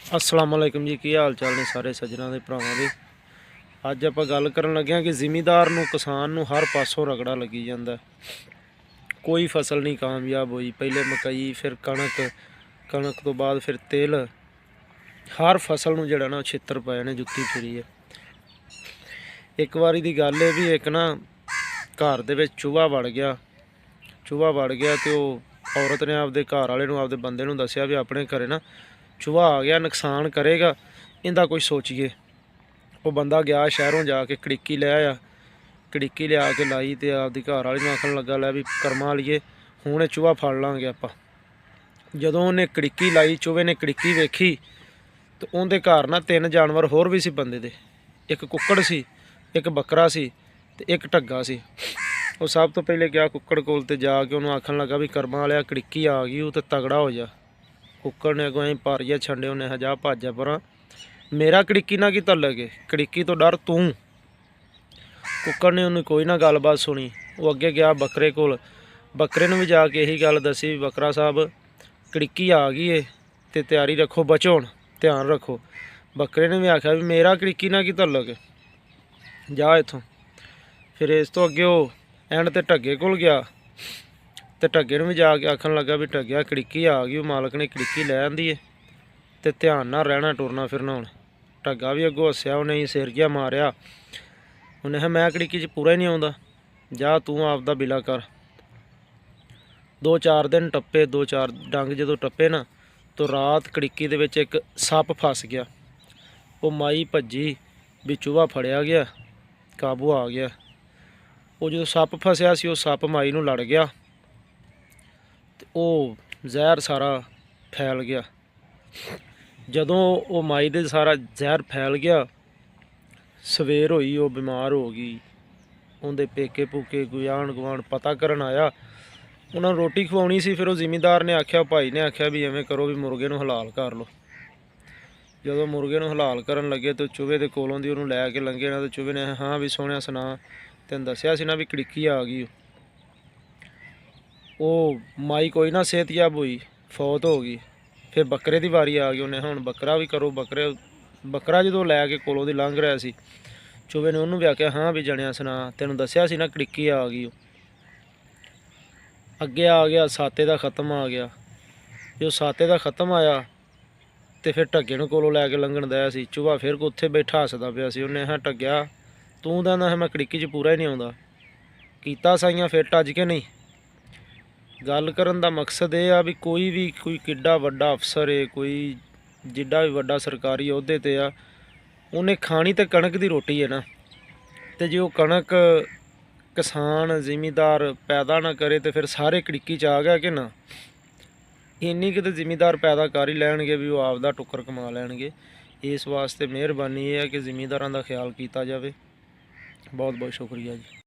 अस्सलाम वालेकुम जी। की हाल चाल ने सारे सज्जनों के भरावां दे। अज आप गल करन लगे हाँ कि जिमीदार नूं किसान नूं हर पासों रगड़ा लगी जांदा। कोई फसल नहीं कामयाब हुई। पहले मकई, फिर कणक, कणक तो बाद फिर तिल। हर फसल नूं जिहड़ा ना छित्तर पए ने, जुत्ती फिरी है। एक वारी दी गल है भी एक ना घर दे विच चूहा वड़ गया। चूहा वड़ गया तो औरत ने आपदे घर वाले नूं, आपदे बंदे नूं दस्सिया भी अपने घरे ना चूहा आ गया, नुकसान करेगा, इंदा कोई सोचिए। वो बंदा गया शहरों जाके कड़िक्की ले आया। कड़िक्की लिया के लाई तो आपदी घर वाली नूं आखन लगा, लै भी कर्मा वालीए हुण ये चूहा फड़ लांगे आपां। जदों उन्हें कड़िक्की लाई, चूहे ने कड़िक्की वेखी तो उनके घर ना 3 जानवर होर भी सी बंदे दे। एक कुक्कड़ सी, एक बकरा सी ते एक ढग्गा सी। वो सब तो पहले गया कुक्कड़ कोल ते जाके उन्होंने आखन लगा भी कर्मा वालिया कड़िक्की आ गई, वो तो तगड़ा हो जा। कुक्कड़ ने अगों पारिया छंडे, उन्हें हजा भाजा पर मेरा कड़िक्की ना की तलगे, कड़िक्की तो डर तू। कुक्कड़ ने उन्हें कोई ना गलबात सुनी। वो अगे गया बकरे कोल, बकरे ने भी जाके यही गल दसी भी बकरा साहब कड़िक्की आ गई है तो तैयारी रखो, बचो हुण, ध्यान रखो। बकरे ने भी आख्या भी मेरा कड़िक्की ना की तलग, जा इथों। फिर इस तो अगे वो एंड ते ढग्गे कोल गया तो ढग्गे ने भी जाके आखन लगा भी ढग्गिया कड़िक्की आ गई, मालक ने कड़िक्की लै आंदी है तो ध्यान ना रहना टुरना फिरना। हुण ढग्गा भी अगों हस्या, उन्हें सिर जिहा मारिया। उन्हें कहा मैं कड़िक्की च पूरा ही नहीं आउंदा, जा तू आपदा बिला कर। 2-4 दिन टप्पे, 2-4 डंग जो टप्पे ना तो रात कड़िक्की दे विच एक सप फस गया। वो माई भज्जी भी चूहा फड़िया गया, काबू आ गया। वो जो सप फसिया सी, वो सप माई नूं लड़ गया तो वो जहर सारा फैल गया। जदों वो माई दे सारा जहर फैल गया, सवेर होई, वो बीमार हो गई। उनके पेके पूके कोई आंढ गुआंढ पता करन आया, उन्होंने रोटी खवाउणी सी। फिर वो जिमीदार ने आख्या, भाई ने आख्या भी एवें करो भी मुर्गे नूं हलाल कर लो। जदों मुर्गे नूं हलाल करन लगे तो चूहे दे कोलों दी उहनूं लै के लंघे ना तो चूहे ने हाँ भी सोहणिया सुना, तैनूं दस्सिया सी ना भी कड़िक्की आ गई। वो माई कोई ना सेहतयाब हुई, फौत हो गई। फिर बकरे की वारी आ गई, उन्हें हुण बकरा भी करो। बकरा जो लैके कोलों दी लंघ रहा सी, चूहे ने उन्होंने भी आख्या हाँ भी जणिया सुना, तैनूं दस्सिया सी ना कड़िक्की आ गई। अगे आ गया साते का खत्म आ गया। जो साते का खत्म आया तो फिर ढग्गे नूं कोलों लैके लंघण दिया सी। चूहा फिर उत्थे बैठा हसदा पिया सी। उन्हें हाँ ढग्गिया तूं तां ना मैं कड़िक्की च पूरा ही नहीं आउंदा, कीता साइयां फिट अज के नहीं। गल करन दा मकसद ये आ भी कोई किड्डा वड्डा अफसर है, कोई जिड्डा भी वड्डा सरकारी अहुदे ते आ, उन्हें खानी तो कणक की रोटी है ना। तो जो कणक किसान जिमीदार पैदा ना करे तो फिर सारे कड़िक्की च आ गया कि ना। इन्नी कि तो जिमीदार पैदा कर ही लैणगे भी वो आपदा टुक्कर कमा लैणगे। इस वास्ते मेहरबानी ये है कि जिमीदारां दा ख्याल किया जाए। बहुत बहुत शुक्रिया जी।